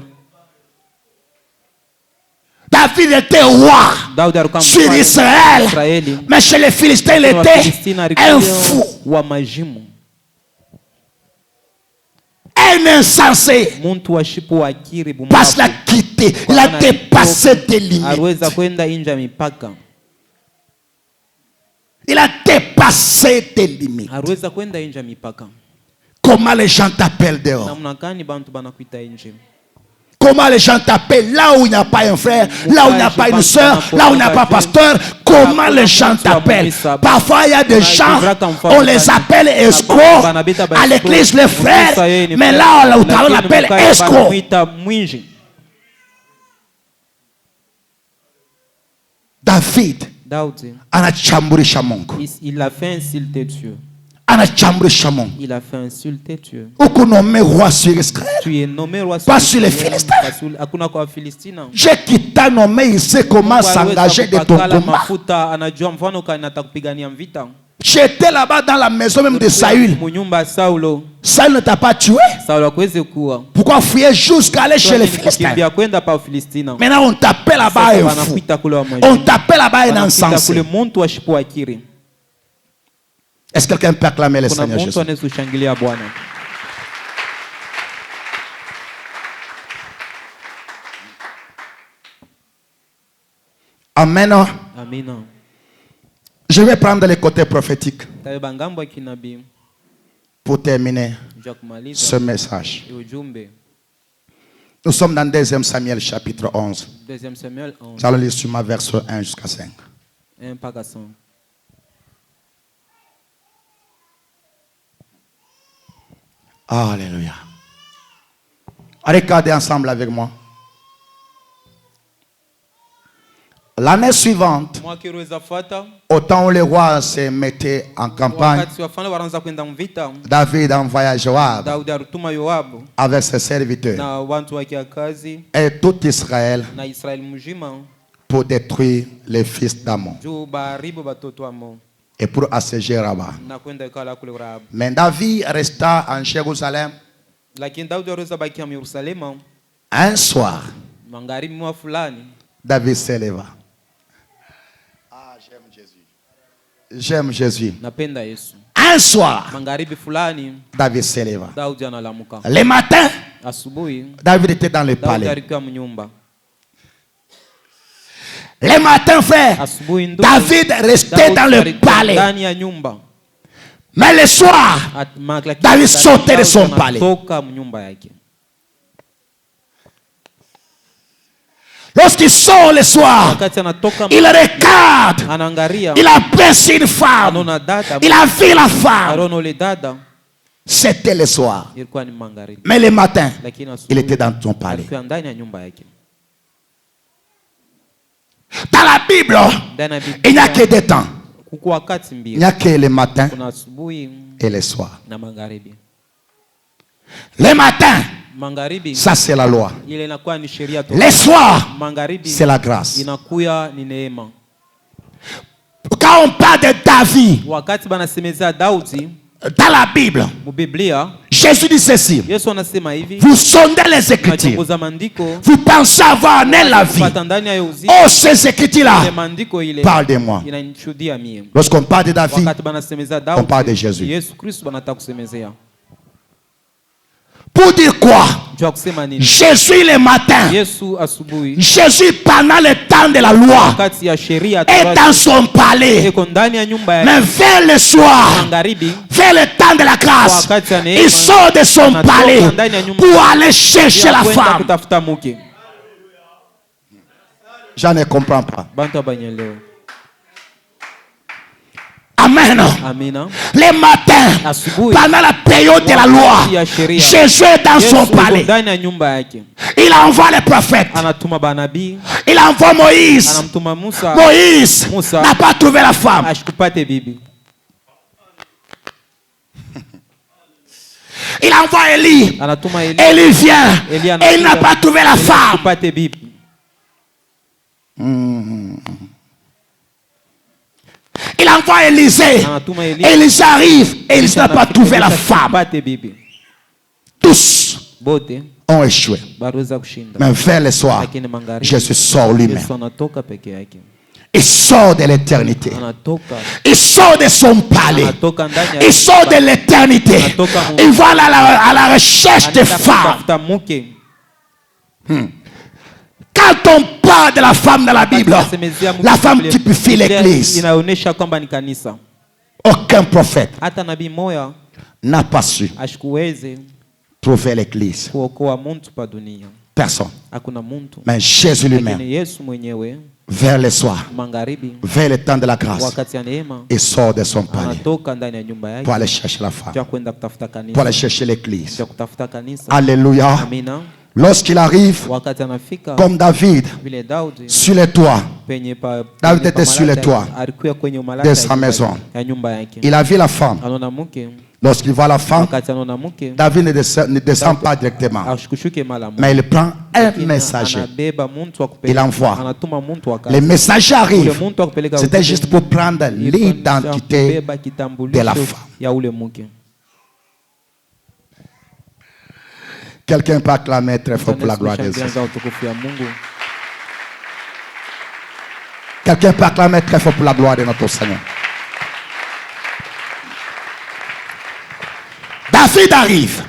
A: David était roi sur Israël, mais chez les Philistins il était un fou, un insensé, parce qu'il a quitté, il a dépassé des limites. Il a dépassé des limites. Comment les gens t'appellent dehors? Comment les gens t'appellent là où il n'y a pas un frère, là où il n'y a pas une soeur, là où il n'y a pas pasteur. Comment les gens t'appellent. Parfois il y a des gens, on les appelle escrocs. À l'église les frères, mais là où on l'appelle escrocs. David,
B: il a fait insulter Dieu.
A: Il
B: a fait insulter Dieu.
A: Roi sur Israël.
B: Tu es nommé roi
A: pas sur les Philistins. Dieu qui t'a nommé, il sait comment s'engager de ton combat. J'étais là-bas dans la maison même de Saül. Saül ne t'a pas tué. Pourquoi fuir jusqu'à aller chez les Philistins? Maintenant on t'appelle là-bas un fou. On t'appelle là-bas un insensé. Est-ce que quelqu'un peut acclamer le Seigneur Jésus? Amen.
B: Amen.
A: Je vais prendre les côtés prophétiques pour terminer ce message. Nous sommes dans 2 Samuel chapitre 11. Nous allons lire sur ma verset 1 jusqu'à 5. Alléluia. Regardez ensemble avec moi. L'année suivante, au temps où les rois se mettaient en campagne, David envoya Joab avec ses serviteurs et tout Israël pour détruire les fils d'Ammon et pour assiéger Rabba. Mais David resta en Jérusalem. Un soir, David s'éleva. J'aime Jésus. Un soir, David s'éleva. Le matin, David était dans le palais. Le matin, frère, David restait dans le palais. Mais le soir, David sortait de son palais. Lorsqu'il sort le soir, il regarde, il aperçut une femme, il a vu la femme. C'était le soir. Mais le matin, il était dans son palais. Dans la Bible, il n'y a que des temps. Il n'y a que le matin et le soir. Le matin, ça c'est la loi. Le soir, c'est la grâce. Quand on parle de David, dans la Bible, Jésus dit ceci: vous sondez les Écritures, vous pensez avoir en elle la vie. Oh, ces Écritures-là parlent de moi. Lorsqu'on parle de David, on parle de Jésus. Pour dire quoi? Jésus le matin, Jésus pendant le temps de la loi est dans son palais. Mais vers le soir, vers le temps de la grâce, il sort de son palais pour aller chercher la femme. Je ne comprends pas. Amen. Les matins, pendant la période de la loi, Jésus est dans son palais. Il envoie les prophètes. Il envoie Moïse. Moïse n'a pas trouvé la femme. Il envoie Élie. Élie vient et il n'a pas trouvé la femme. Il envoie Élisée. Élisée arrive et il n'a pas trouvé la femme. Tous ont échoué. Mais vers le soir, Jésus sort lui-même. Il sort de l'éternité. Il sort de son palais. Il sort de l'éternité. Il va à la recherche des femmes. Quand on parle de la femme dans la Bible, la femme typifie l'église. Aucun prophète n'a pas su trouver l'église. Personne. Mais Jésus lui-même, vers le soir, vers le temps de la grâce, il sort de son palais pour aller chercher la femme, pour aller chercher l'église. Alléluia. Lorsqu'il arrive, comme David, sur les toits, David était sur les toits de sa maison. Il a vu la femme. Lorsqu'il voit la femme, David ne descend pas directement, mais il prend un messager. Il envoie. Les messagers arrivent. C'était juste pour prendre l'identité de la femme. Quelqu'un peut acclamer très fort pour la gloire de Dieu. Quelqu'un peut acclamer très fort pour la gloire de notre Seigneur. David arrive.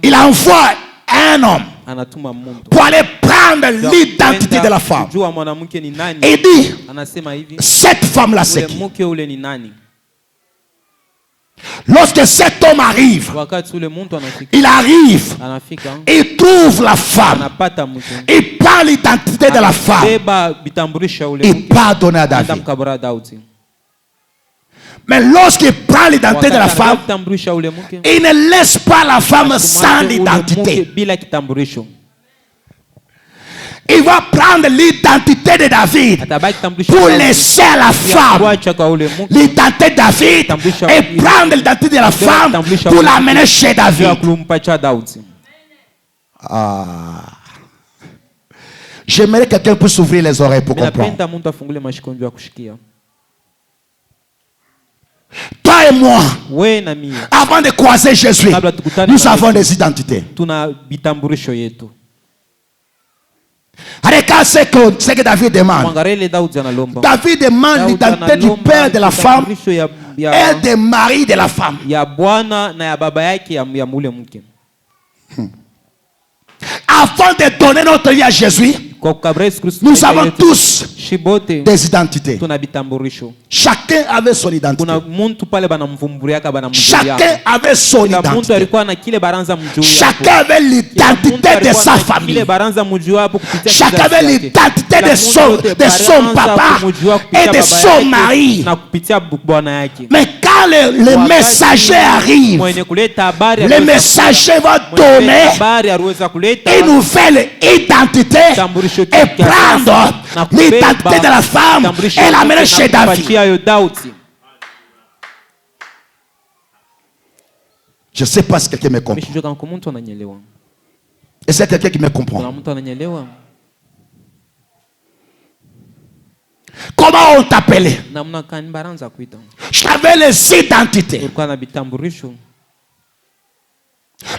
A: Il envoie un homme pour aller prendre l'identité de la femme. Il dit, cette femme-là c'est qui? Lorsque cet homme arrive, il arrive, il trouve la femme, il prend l'identité de la femme, il part donner à David. Mais lorsqu'il prend l'identité de la femme, il ne laisse pas la femme sans l'identité. Il va prendre l'identité de David pour laisser à la femme l'identité de David et prendre l'identité de la femme pour l'amener chez David. J'aimerais que quelqu'un puisse ouvrir les oreilles pour comprendre. Toi et moi, avant de croiser Jésus, nous avons des identités. Regarde ce que David demande. David demande l'identité du père de la femme et du mari de la femme. Avant de donner notre vie à Jésus, nous avons tous des identités. Chacun avait son identité. Chacun avait son identité. Chacun avait l'identité de sa famille. Chacun avait l'identité de son papa et de son mari. Mais quand le messager arrive, le messager va donner une nouvelle identité et prendre l'identité de la femme et l'amener chez David. Je ne sais pas si quelqu'un me comprend. Et c'est quelqu'un qui me comprend. Comment on t'appelait? J'avais les identités.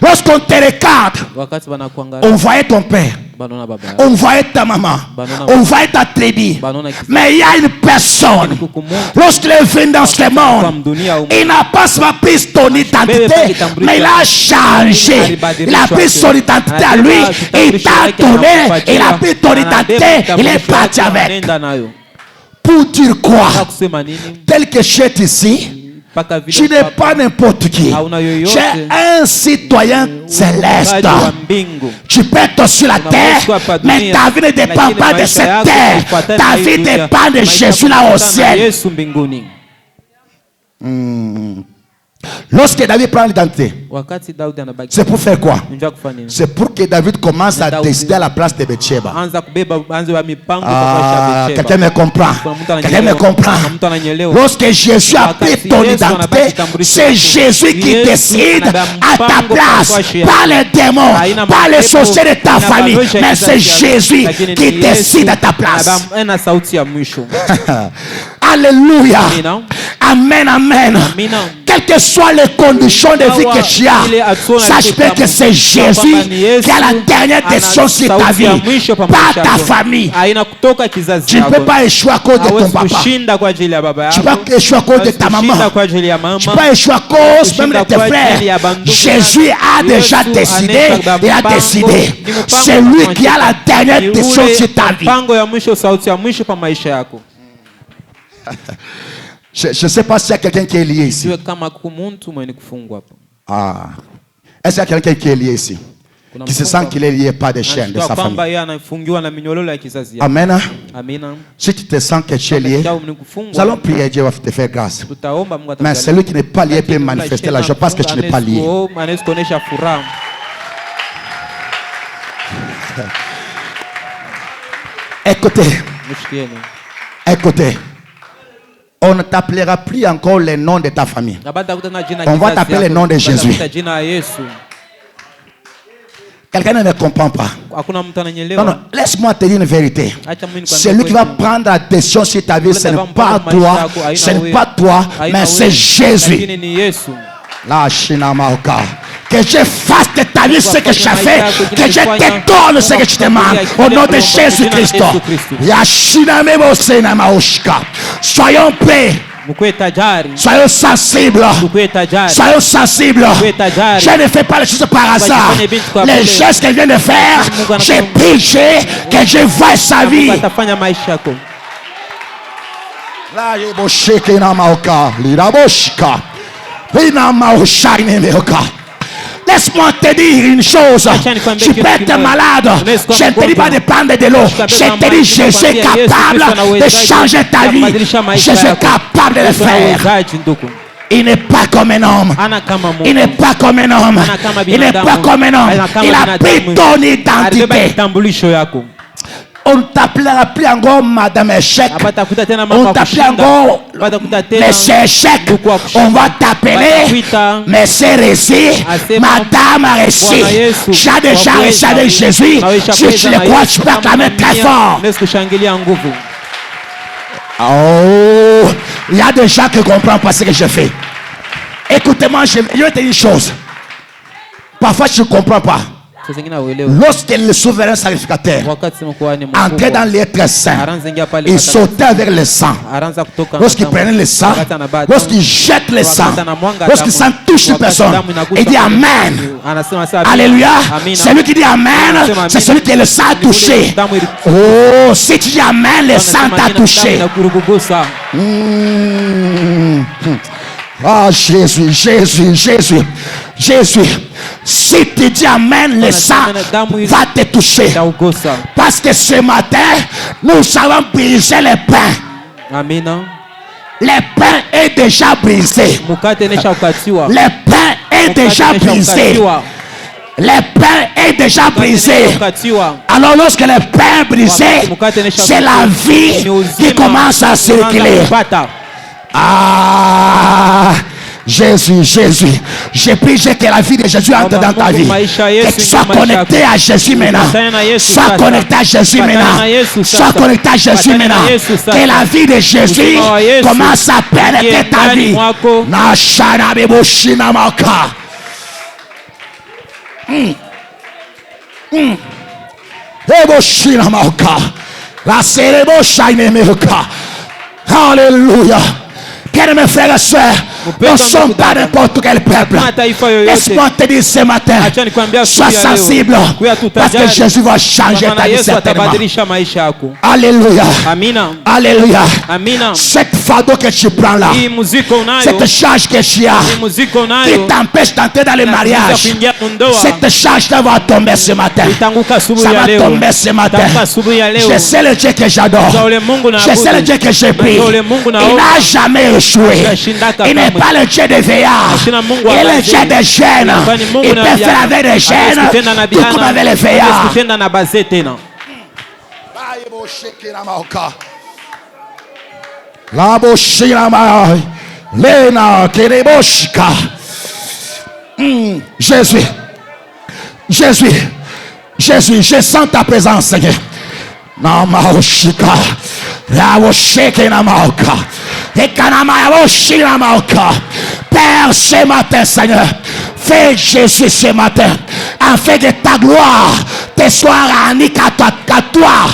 A: Lorsqu'on te regarde, on voyait ton père, on voyait ta maman, on voyait ta tribu. Mais il y a une personne, lorsqu'il est venu dans ce monde, il n'a pas seulement pris ton identité, mais il a changé. Il a pris son identité à lui, il t'a donné, il a pris ton identité, il est parti avec. Pour dire quoi? Tel que je suis ici, tu n'es pas n'importe qui. Tu es un citoyen céleste. Tu peux être sur la terre, mais ta vie ne dépend pas de cette terre. Ta vie dépend de Jésus là au ciel. Lorsque David prend l'identité, c'est pour faire quoi? C'est pour que David commence à décider à la place de Bathsheba. Quelqu'un me comprend? Quelqu'un me comprend? Lorsque Jésus a pris ton identité, c'est Jésus qui décide à ta place, pas les démons, pas les sorciers de ta famille, mais c'est Jésus qui décide à ta place. Alléluia. Amen, amen. Quelles que soient les conditions de vie que tu as, sache bien que c'est Jésus qui a la dernière décision sur ta vie, pas ta famille. Tu ne peux pas échouer à cause de ton papa. Tu ne peux pas échouer à cause de ta maman. Tu ne peux pas échouer à cause même de tes frères. Jésus a déjà décidé. Il a décidé. C'est lui qui a la dernière décision sur ta vie. Je ne sais pas s'il y a quelqu'un qui est lié ici. Est-ce qu'il y a quelqu'un qui est lié ici? qui se sent qu'il est lié par des chaînes de sa famille. Amen. Si tu te sens que tu es lié, nous allons prier, Dieu va te faire grâce. Mais celui qui n'est pas lié peut manifester la joie parce que tu n'es pas lié. Écoutez, écoutez. On ne t'appellera plus encore les noms de ta famille. On va t'appeler le nom de Jésus. Quelqu'un ne me comprend pas. Non, laisse-moi te dire une vérité. Celui qui va prendre la décision sur ta vie, ce n'est pas toi, mais c'est Jésus. La Shinamaoka. Que je fasse de ta vie ce que tu as fait, que je te donne ce que tu demandes. Au nom de Jésus-Christ. Soyons prêts. Soyons sensibles. Soyons sensibles. Je ne fais pas les choses par hasard. Les gestes qu'elle vient de faire, j'ai prié que je vois sa vie. Laisse-moi te dire une chose. Tu peux être malade. Je ne te dis pas de prendre de l'eau. Je te dis, je suis capable de changer ta vie. Je suis capable de le faire. Il n'est pas comme un homme. Il n'est pas comme un homme. Il n'est pas comme un homme. Il a pris ton identité. On ne t'appellera plus encore Madame Échec. On t'appellera encore Monsieur Échec. On va t'appeler Monsieur Récit, Madame Récit. J'ai déjà réussi avec Jésus. Si tu le crois, tu peux acclamer très fort. Oh, il y a des gens qui ne comprennent pas ce que je fais. Écoutez-moi, je vais te dire une chose. Parfois, tu ne comprends pas. Lorsque le souverain sacrificateur entrait dans l'être saint, il sautait avec le sang. Lorsqu'il prenait le sang, lorsqu'il jette le sang, lorsqu'il s'en touche une personne, il dit Amen. Alléluia. Celui qui dit Amen, c'est celui qui est le sang touché. Oh, si tu dis Amen, le sang t'a touché. Ah, Jésus, Jésus, Jésus, Jésus. Si tu dis Amen, le sang va te toucher. Parce que ce matin, nous allons briser les pains.
B: Amen.
A: Le pain est déjà brisé. Le pain est déjà brisé. Le pain est déjà brisé. Alors lorsque le pain est brisé, c'est la vie qui commence à circuler. Ah, Jésus, Jésus. Je prie que la vie de Jésus entre dans ta vie. Que tu sois connecté à Jésus maintenant. Sois connecté à Jésus maintenant. Sois connecté à Jésus maintenant. Que la vie de Jésus commence à pénétrer ta vie. Nashana beboshina maka. Beboshina maka. La serebo shaine meka. Alléluia. Bien mes frères et sœurs, nous ne sommes pas n'importe quel peuple. Laisse-moi te dire ce matin, sois sensible parce que Jésus va changer ta vie certainement. Alléluia. Alléluia. Cette fardeau que tu prends là, cette charge que tu as, qui t'empêche d'entrer dans le mariage, cette charge là va tomber ce matin. Ça va tomber ce matin. Je sais le Dieu que j'adore. Je sais le Dieu que je prie. Il n'a jamais échoué. Il n'est pas le Dieu des veillards. Il est le Dieu des jeunes. Il peut faire avec les jeunes tout comme avec les veillards. La boshirama Lena Kereboshika. Jésus, Jésus, Jésus, je sens ta présence, Seigneur. Namaoshika. Père, ce matin, Seigneur, fais Jésus ce matin, afin que ta gloire te soit rendue qu'à toi